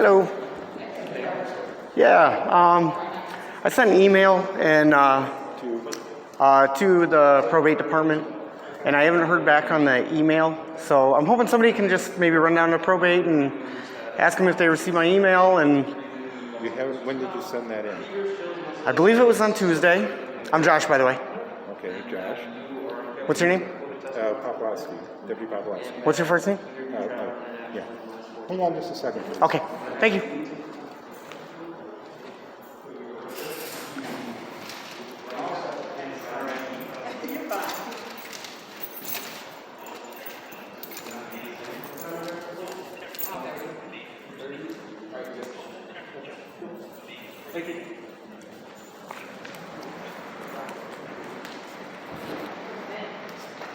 Hello. Yeah, I sent an email and to the probate department, and I haven't heard back on the email. So I'm hoping somebody can just maybe run down to probate and ask them if they received my email. And You haven't. When did you send that in? I believe it was on Tuesday. I'm Josh, by the way. Okay, Josh. What's your name? Poplowski, Deputy Poplowski. What's your first name? Yeah. Hang on just a second, please. Okay, thank you.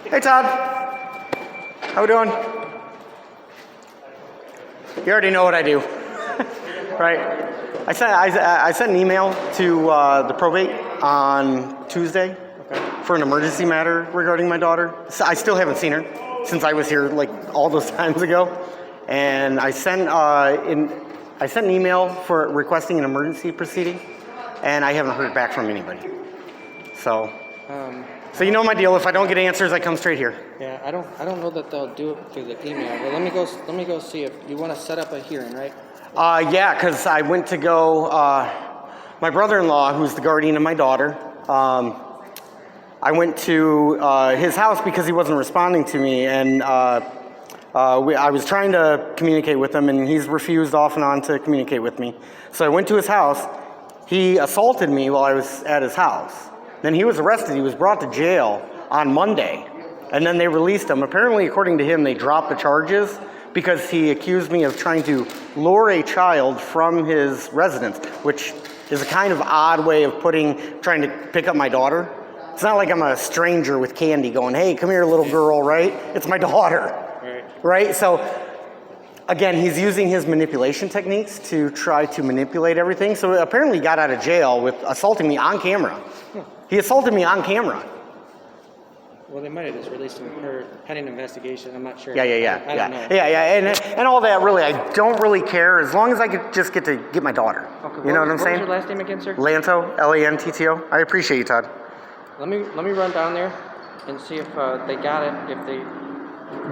Hey Todd, how we doing? You already know what I do, right? I sent an email to the probate on Tuesday for an emergency matter regarding my daughter. So I still haven't seen her since I was here like all those times ago, and I sent an email for requesting an emergency proceeding, and I haven't heard back from anybody. So you know my deal. If I don't get answers, I come straight here. Yeah, I don't know that they'll do it through the email. But let me go see if you want to set up a hearing, right? Yeah, because I went to go. My brother-in-law, who's the guardian of my daughter, I went to his house because he wasn't responding to me, and I was trying to communicate with him, and he's refused off and on to communicate with me. So I went to his house. He assaulted me while I was at his house. Then he was arrested. He was brought to jail on Monday, and then they released him. Apparently, according to him, they dropped the charges because he accused me of trying to lure a child from his residence, which is a kind of odd way of trying to pick up my daughter. It's not like I'm a stranger with candy going, hey, come here, little girl, right? It's my daughter, right? So, again, he's using his manipulation techniques to try to manipulate everything. So apparently he got out of jail with assaulting me on camera. He assaulted me on camera. Well, they might have just released him for pending investigation. I'm not sure. Yeah. I don't know. Yeah, and all that, really, I don't really care as long as I could just get my daughter. Okay, you know what I'm saying? What's your last name again, sir? Lanto, Lantto. I appreciate you, Todd. Let me run down there and see if they got it. If they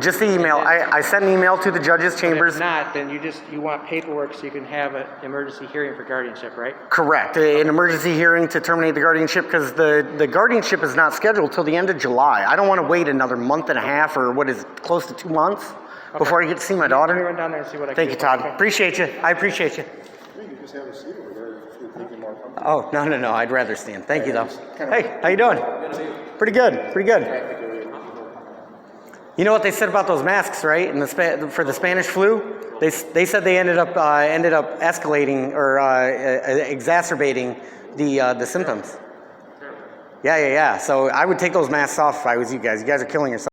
just the email. I sent an email to the judge's chambers. If not, then you want paperwork so you can have an emergency hearing for guardianship, right? Correct. An emergency hearing to terminate the guardianship because the guardianship is not scheduled till the end of July. I don't want to wait another month and a half or what is close to 2 months before I get to see my daughter. Let me run down there and see what I can Thank do. you, Todd. Okay. Appreciate you. I appreciate you. You just have a seat over there if you think you're more comfortable. Oh, no. I'd rather stand. Thank you, though. Hey, how you doing? Pretty good. You know what they said about those masks, right? For the Spanish flu, they said they ended up escalating or exacerbating the symptoms. Yeah. So I would take those masks off if I was you guys. You guys are killing yourself.